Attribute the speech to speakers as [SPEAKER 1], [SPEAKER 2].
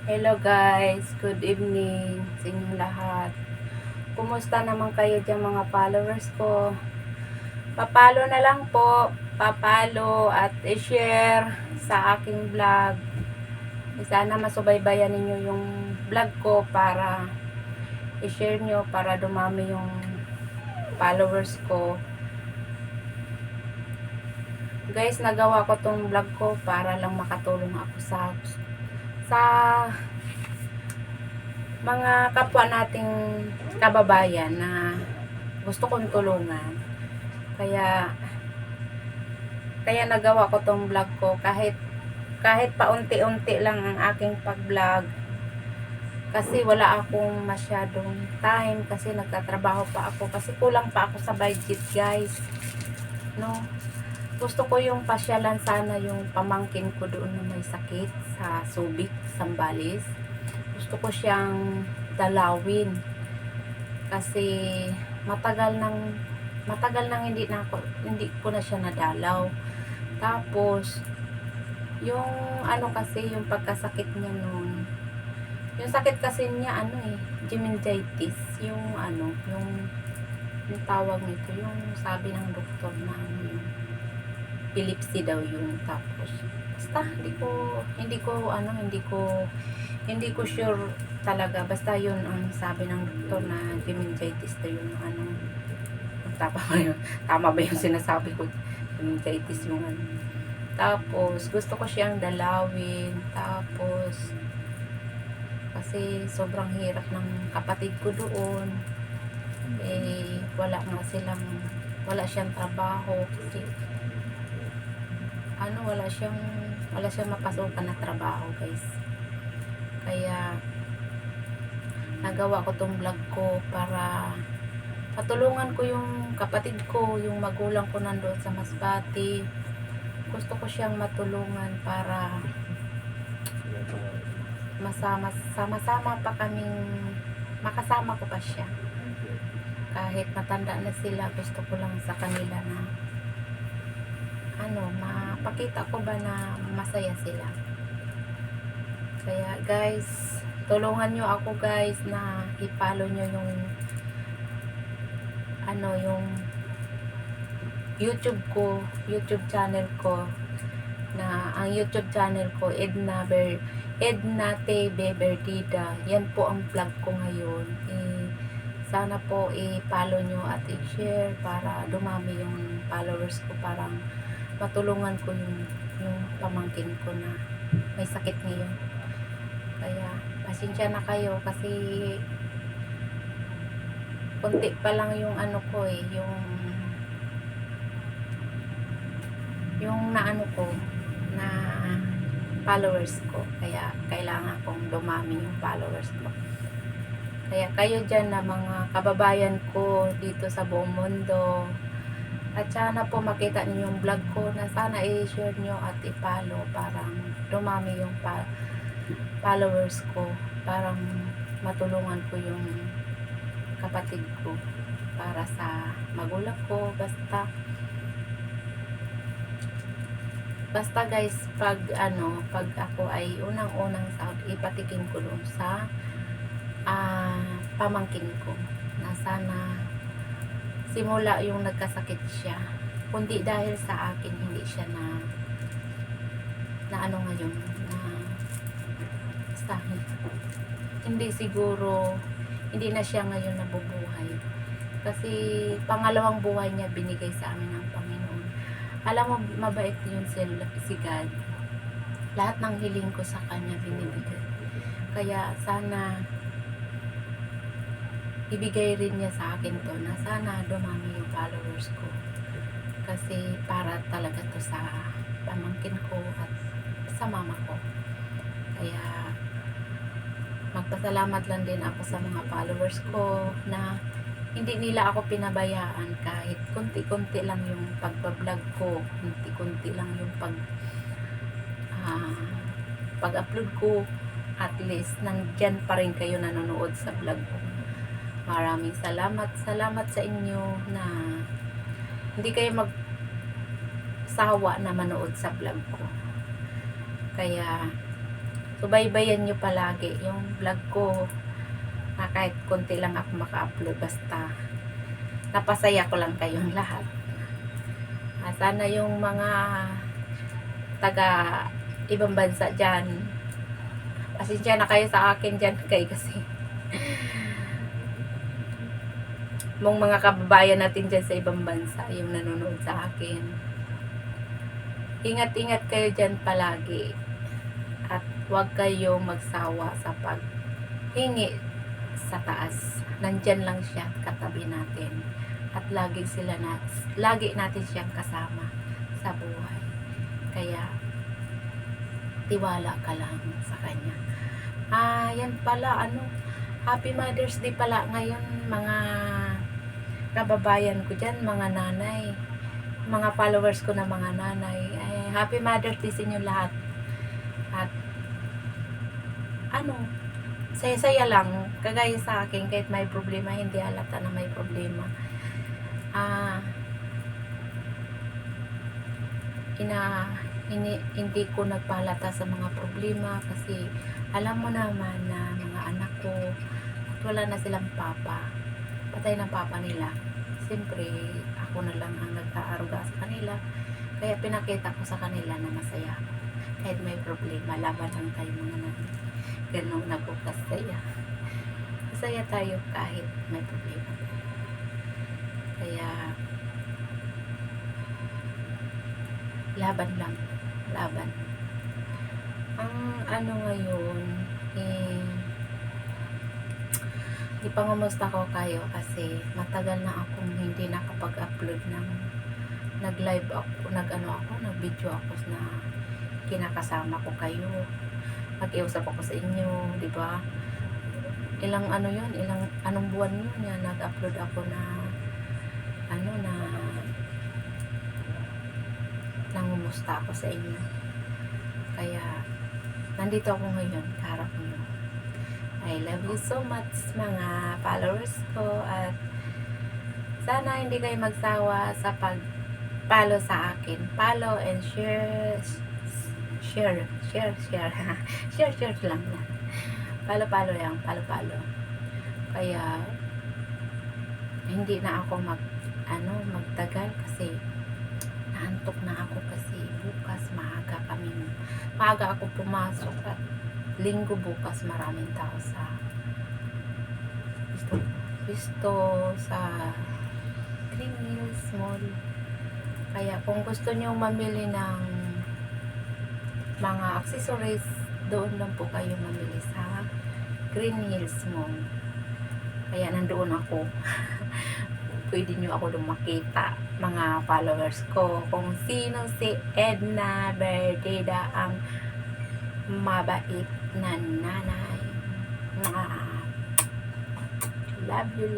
[SPEAKER 1] Hello guys, good evening sa inyong lahat. Kumusta naman kayo dyan mga followers ko? Papalo na lang po, papalo at i-share sa aking vlog. Sana masubaybayan ninyo yung vlog ko para i-share nyo para dumami yung followers ko. Guys, nagawa ko tong vlog ko para lang makatulong ako sa mga kapwa nating kababayan na gusto kong tulungan. Kaya nagawa ko tong vlog ko kahit paunti-unti lang ang aking pag-vlog kasi wala akong masyadong time kasi nagtatrabaho pa ako kasi kulang pa ako sa budget guys, no. Gusto ko yung pasyalan sana yung pamangkin ko doon na may sakit sa Subic, Sambales. Gusto ko siyang dalawin kasi matagal nang hindi ko na siya nadalaw. Tapos yung ano kasi yung pagkasakit niya noon, yung sakit kasi niya meningitis, yung tawag nito, yung sabi ng doktor na yung epilepsy daw yun. Tapos basta hindi ko sure talaga, basta yun ang sabi ng doktor na meningitis daw yung tama ba yung sinasabi ko, meningitis yung Tapos gusto ko siyang dalawin, tapos kasi sobrang hirap ng kapatid ko doon, wala siyang trabaho kasi wala siyang mapasukan na trabaho guys. Kaya nagawa ko tong vlog ko para patulungan ko yung kapatid ko, yung magulang ko nandoon sa Masbate. Gusto ko siyang matulungan para sama-sama pa kaming makasama ko pa siya. Kahit matanda na sila, gusto ko lang sa kanila na mapakita ko ba na masaya sila. Kaya guys, tulungan nyo ako guys na i-follow nyo yung yung YouTube channel ko, na ang YouTube channel ko Edna TV Berdida. Yan po ang vlog ko ngayon. Sana po i-follow nyo at i-share para dumami yung followers ko, parang matulungan ko yung pamangkin ko na may sakit ngayon. Kaya pasensya na kayo kasi konti pa lang yung yung na followers ko, kaya kailangan kong dumami yung followers ko. Kaya kayo dyan na mga kababayan ko dito sa buong mundo, at sana po makita niyo yung vlog ko, na sana i-share nyo at i-follow, parang dumami yung followers ko, parang matulungan ko yung kapatid ko para sa magulang ko. Basta guys, pag ako ay unang-unang sahod, ipatikin ko doon sa pamangkin ko na sana simula yung nagkasakit siya, kundi dahil sa akin hindi siya na ngayon na basta hindi na siya ngayon nabubuhay kasi pangalawang buhay niya binigay sa amin ng Panginoon. Alam mo, mabait yun si God. Lahat ng hiling ko sa kanya binibigay. Kaya sana ibigay rin niya sa akin to, na sana dumami yung followers ko. Kasi para talaga to sa pamangkin ko at sa mama ko. Kaya magpasalamat lang din ako sa mga followers ko na hindi nila ako pinabayaan, kahit konti-konti lang yung pagbablog ko, konti-konti lang yung pag-upload ko, at least nandyan pa rin kayo nanonood sa vlog ko. Maraming salamat sa inyo na hindi kayo magsawa na manood sa vlog ko. Kaya subaybayan nyo palagi yung vlog ko, na kahit konti lang ako maka-upload, basta napasaya ko lang kayong lahat. Sana yung mga taga ibang bansa dyan, pasensya na kayo sa akin dyan kasi mong mga kababayan natin dyan sa ibang bansa yung nanonood sa akin. Ingat-ingat kayo dyan palagi at huwag kayong magsawa sa paghingi sa taas. Nandyan lang siya katabi natin at lagi natin siyang kasama sa buhay. Kaya tiwala ka lang sa kanya. Yan pala, Happy Mother's Day pala ngayon, mga kababayan ko dyan, mga nanay, mga followers ko na mga nanay. Happy Mother's Day sa inyo lahat. At saya-saya lang, kagaya sa akin, kahit may problema, hindi halata na may problema. Hindi ko nagpalata sa mga problema kasi alam mo naman na mga anak ko at wala na silang papa, patay ng papa nila. Siyempre ako na lang ang nag-aaruga sa kanila, kaya pinakita ko sa kanila na masaya ako kahit may problema. Laban lang tayo mga nanay, ganun na po kasaya. Masaya tayo kahit may problema. Kaya laban lang, laban. Ang ngayon, ipangumusta ko kayo kasi matagal na akong hindi nakapag-upload ng nag-live ako, nag-video ako na kinakasama ko kayo. Mag-iusap ako sa inyo, di ba? Anong buwan yun yan, nag-upload ako na nangumusta ako sa inyo. Kaya nandito ako ngayon, kaharap niyo. I love you so much mga followers ko, at sana hindi kayo magsawa sa pag-follow sa akin. Follow and share lang na. Follow lang, follow. Kaya hindi na ako magtagal kasi naantok na ako kasi bukas maaga ako pumasok at linggo bukas maraming tao sa gusto sa Green Hills Mall. Kaya kung gusto nyo mamili ng mga accessories, doon lang po kayo mamili sa Green Hills Mall. Kaya nandoon ako. Pwede nyo ako doon makita, mga followers ko, kung sino si Edna Berdida, ang mabait na nanay. Love you.